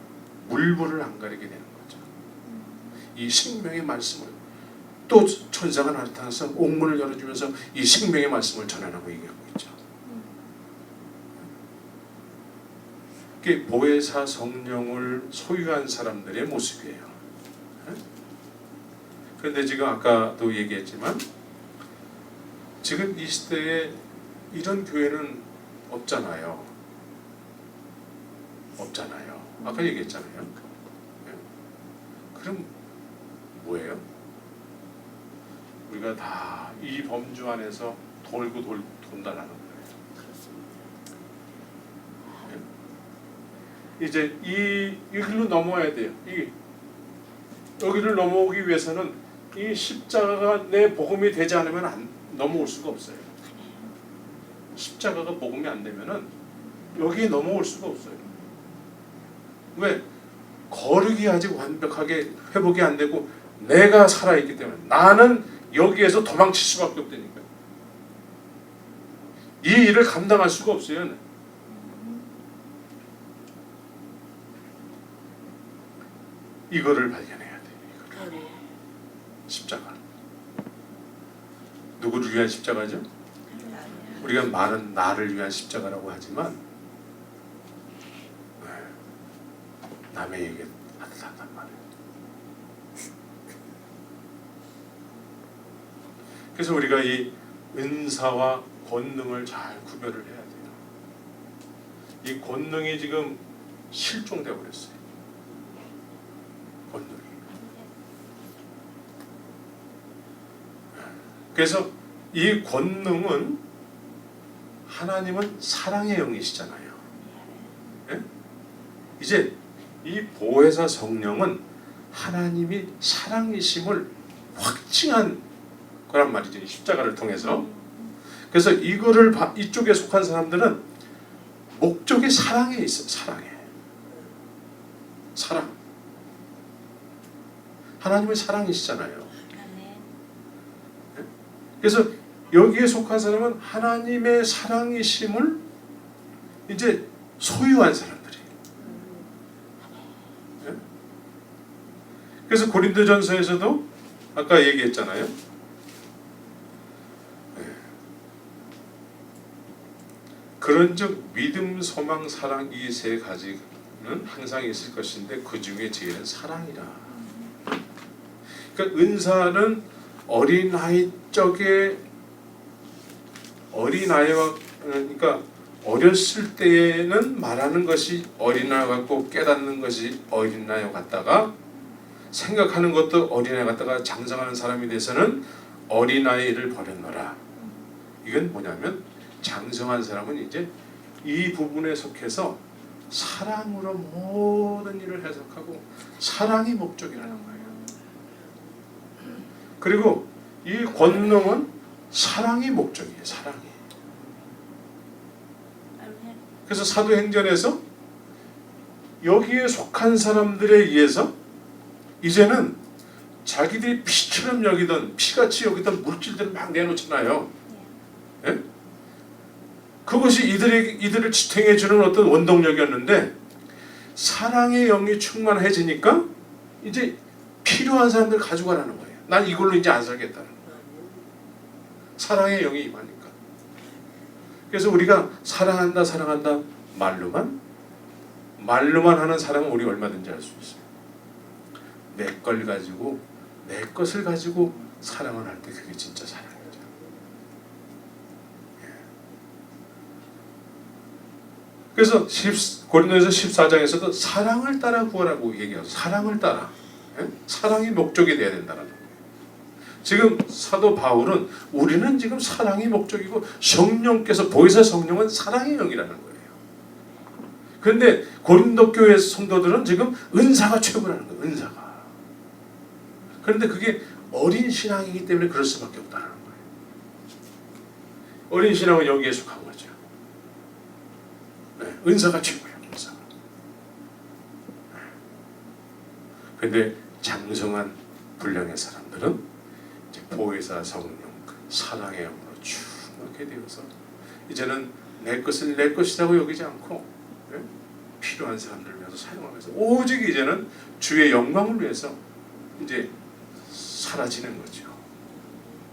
물불을 안 가리게 되는 거죠. 이 생명의 말씀을 또 천사가 나타나서 옥문을 열어주면서 이 생명의 말씀을 전하라고 얘기하고 있죠. 그게 보혜사 성령을 소유한 사람들의 모습이에요. 그런데 지금 아까도 얘기했지만 지금 이 시대에 이런 교회는 없잖아요. 아까 얘기했잖아요. 그럼 뭐예요? 우리가 다 이 범주 안에서 돈다라는 거예요. 이제 이 길로 넘어야 돼요. 여기를 넘어오기 위해서는 이 십자가가 내 복음이 되지 않으면 넘어올 수가 없어요. 십자가가 복음이 안 되면은 여기에 넘어올 수가 없어요. 왜? 거룩이 아직 완벽하게 회복이 안 되고 내가 살아있기 때문에 나는 여기에서 도망칠 수밖에 없다니까요. 이 일을 감당할 수가 없어요. 이거를 발견해야 돼요. 이거를. 십자가. 누구를 위한 십자가죠? 우리가 말은 나를 위한 십자가라고 하지만 남에게 한단 말이에요. 그래서 우리가 이 은사와 권능을 잘 구별을 해야 돼요. 이 권능이 지금 실종되어 버렸어요. 권능이. 그래서 이 권능은 하나님은 사랑의 영이시잖아요. 예? 이제 이 보혜사 성령은 하나님이 사랑이심을 확증한 거란 말이죠. 십자가를 통해서. 그래서 이거를 이쪽에 속한 사람들은 목적이 사랑에 있어요. 사랑에. 사랑. 하나님은 사랑이시잖아요. 예? 그래서 여기에 속한 사람은 하나님의 사랑이심을 이제 소유한 사람들이에요. 예? 그래서 고린도전서에서도 아까 얘기했잖아요. 예. 그런즉 믿음, 소망, 사랑 이 세 가지는 항상 있을 것인데 그 중에 제일은 사랑이라. 그러니까 은사는 어린아이 쪽에 어린아이와 그러니까 어렸을 때에는 말하는 것이 어린아이 같고 깨닫는 것이 어린아이 같다가 생각하는 것도 어린아이 같다가 장성하는 사람이 돼서는 어린아이를 버렸노라. 이건 뭐냐면 장성한 사람은 이제 이 부분에 속해서 사랑으로 모든 일을 해석하고 사랑이 목적이라는 거예요. 그리고 이 권능은 사랑이 목적이에요. 사랑이. 그래서 사도행전에서 여기에 속한 사람들에 의해서 이제는 자기들이 피처럼 여기던 피같이 여기던 물질들을 막 내놓잖아요. 예? 그것이 이들을 지탱해 주는 어떤 원동력이었는데 사랑의 영이 충만해지니까 이제 필요한 사람들 가져가라는 거예요. 난 이걸로 이제 안 살겠다는 거예요. 사랑의 영이 임하니까. 그래서 우리가 사랑한다 사랑한다 말로만 하는 사랑은 우리 얼마든지 할 수 있어요. 내 걸 가지고 내 것을 가지고 사랑을 할 때 그게 진짜 사랑이죠. 예. 그래서 고린도전서 14장에서도 사랑을 따라 구하라고 얘기하죠. 사랑을 따라. 예? 사랑이 목적이 돼야 된다는 거예요. 지금 사도 바울은 우리는 지금 사랑이 목적이고 성령께서 보혜사 성령은 사랑의 영이라는 거예요. 그런데 고린도 교회 성도들은 지금 은사가 최고라는 거예요. 은사가. 그런데 그게 어린 신앙이기 때문에 그럴 수밖에 없다는 거예요. 어린 신앙은 여기에 속한 거죠. 네, 은사가 최고예요. 은사가. 그런데 장성한 분량의 사람들은 보혜사 성령 사랑의 영으로 충만하게 되어서 이제는 내 것을 내 것이라고 여기지 않고 예? 필요한 사람들을 위해서 사용하면서 오직 이제는 주의 영광을 위해서 이제 사라지는 거죠.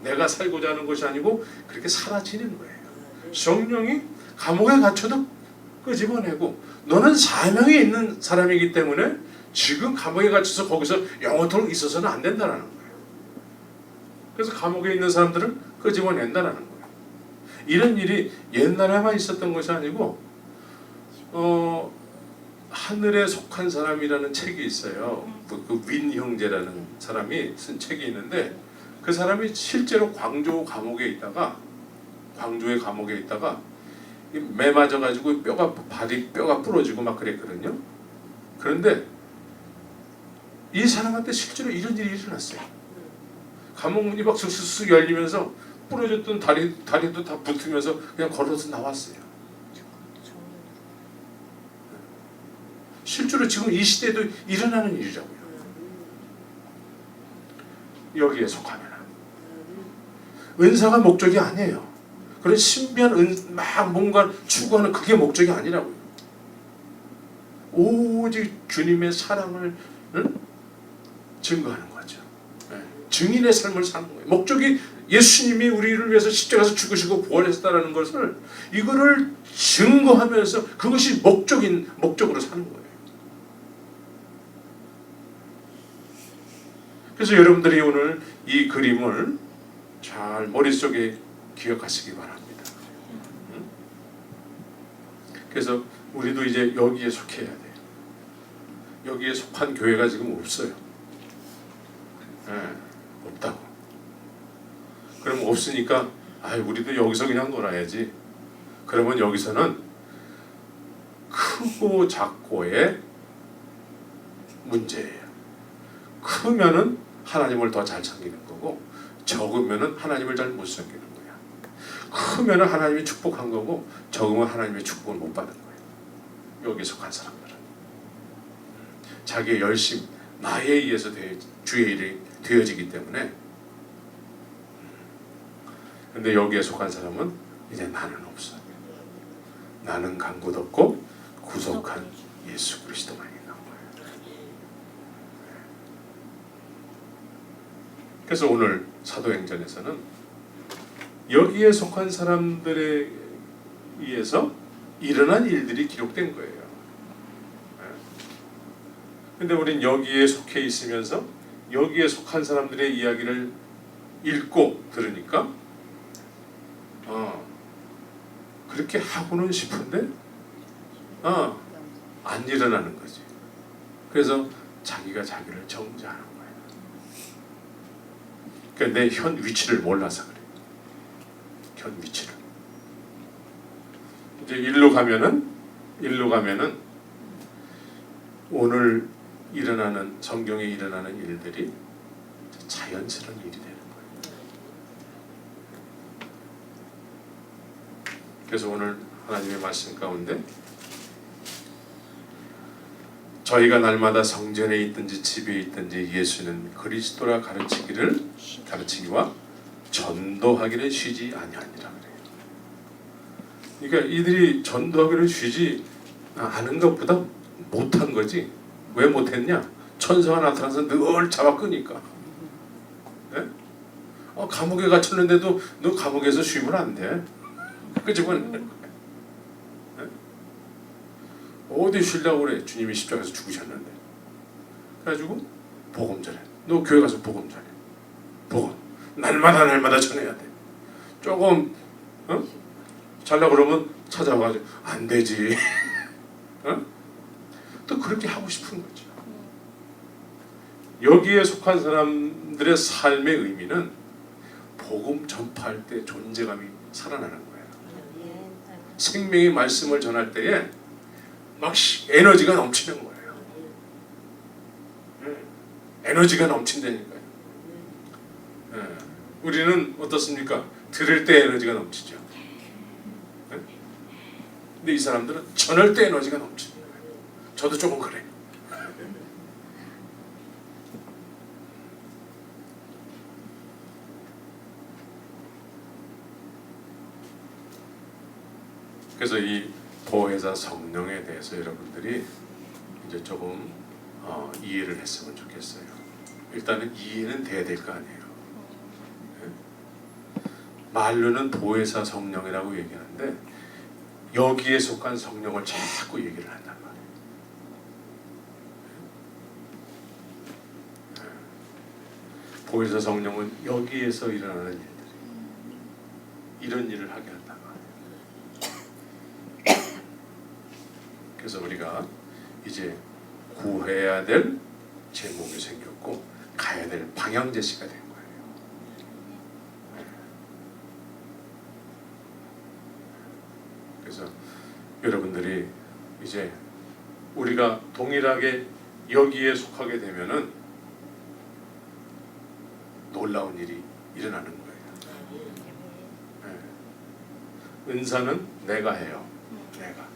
내가 살고자 하는 것이 아니고 그렇게 사라지는 거예요. 성령이 감옥에 갇혀도 끄집어내고 너는 사명이 있는 사람이기 때문에 지금 감옥에 갇혀서 거기서 영원토록 있어서는 안 된다는 거예요. 그래서 감옥에 있는 사람들을 끄집어낸다는 거예요. 이런 일이 옛날에만 있었던 것이 아니고 하늘에 속한 사람이라는 책이 있어요. 그 윈 형제라는 사람이 쓴 책이 있는데 그 사람이 실제로 광주의 감옥에 있다가 매 맞아가지고 뼈가 부러지고 막 그랬거든요. 그런데 이 사람한테 실제로 이런 일이 일어났어요. 감옥문이 막 슥슥슥 열리면서 부러졌던 다리도 다 붙으면서 그냥 걸어서 나왔어요. 실제로 지금 이 시대에도 일어나는 일이라고요. 여기에 속하면 은사가 목적이 아니에요. 그런 신비한 막 뭔가 추구하는 그게 목적이 아니라고요. 오직 주님의 사랑을 증거하는 거죠. 증인의 삶을 사는 거예요. 목적이 예수님이 우리를 위해서 십자가에서 죽으시고 부활하셨다는 것을 이거를 증거하면서 그것이 목적으로 사는 거예요. 그래서 여러분들이 오늘 이 그림을 잘 머릿속에 기억하시기 바랍니다. 그래서 우리도 이제 여기에 속해야 돼요. 여기에 속한 교회가 지금 없어요. 없다고. 그럼 없으니까 우리도 여기서 그냥 놀아야지. 그러면 여기서는 크고 작고의 문제예요. 크면은 하나님을 더 잘 섬기는 거고, 적으면은 하나님을 잘 못 섬기는 거야. 크면은 하나님이 축복한 거고, 적으면 하나님의 축복을 못 받은 거예요. 여기에 속한 사람들은 자기의 열심, 나에 의해서 주의 일이 되어지기 때문에. 근데 여기에 속한 사람은 이제 나는 없어. 나는 간 곳 없고 구속한 예수 그리스도만 있는 거예요. 그래서 오늘 사도행전에서는 여기에 속한 사람들에 의해서 일어난 일들이 기록된 거예요. 근데 우린 여기에 속해 있으면서 여기에 속한 사람들의 이야기를 읽고 들으니까 그렇게 하고는 싶은데 안 일어나는 거지. 그래서 자기가 자기를 정죄하는 거예요. 그러니까 내 현 위치를 몰라서 그래. 현 위치를. 이제 일로 가면은 오늘 일어나는 성경에 일어나는 일들이 자연스러운 일이 되는 거예요. 그래서 오늘 하나님의 말씀 가운데 저희가 날마다 성전에 있든지 집에 있든지 예수는 그리스도라 가르치기와 전도하기를 쉬지 아니하니라 그래요. 그러니까 이들이 전도하기를 쉬지 않은 것보다 못한 거지. 왜 못했냐? 천사가 나타나서 늘 잡아 끄니까. 네? 감옥에 갇혔는데도 너 감옥에서 쉬면 안 돼. 그치만 네? 어디 쉬려고 그래? 주님이 십자가에서 죽으셨는데. 그래가지고 복음 전해. 너 교회 가서 복음 전해. 복음 날마다 전해야 돼. 조금 잘라 그러면 찾아와가지고 안 되지. 또 그렇게 하고 싶은 거죠. 여기에 속한 사람들의 삶의 의미는 복음 전파할 때 존재감이 살아나는 거예요. 생명의 말씀을 전할 때에 막 에너지가 넘치는 거예요. 에너지가 넘친다니까요. 우리는 어떻습니까? 들을 때 에너지가 넘치죠. 근데 이 사람들은 전할 때 에너지가 넘치는 거예요. 저도 조금 그래. 그래서 이 보혜사 성령에 대해서 여러분들이 이제 조금 이해를 했으면 좋겠어요. 일단은 이해는 돼야 될 거 아니에요. 말로는 보혜사 성령이라고 얘기하는데 여기에 속한 성령을 자꾸 얘기를 한단 말이에요. 보혜사 성령은 여기에서 일어나는 일들이 이런 일을 하게 한단 말이에요. 그래서 우리가 이제 구해야 될 제목이 생겼고 가야 될 방향제시가 된 거예요. 그래서 여러분들이 이제 우리가 동일하게 여기에 속하게 되면은 놀라운 일이 일어나는 거예요. 네. 은사는 내가 해요. 내가.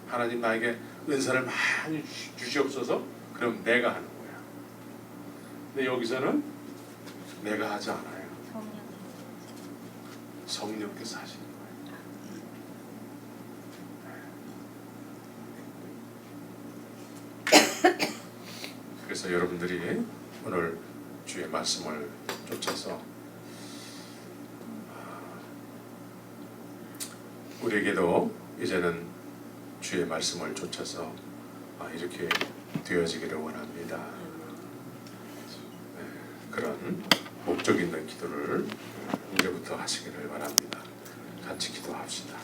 하나님 나에게 은사를 많이 주시옵소서. 그럼 내가 하는 거야. 근데 여기서는 내가 하지 않아요. 성령께서 하시는 거예요. 그래서 여러분들이 오늘 주의 말씀을 쫓아서 우리에게도 이제는 주의 말씀을 쫓아서 이렇게 되어지기를 원합니다. 네, 그런 목적 있는 기도를 이제부터 하시기를 바랍니다. 같이 기도합시다.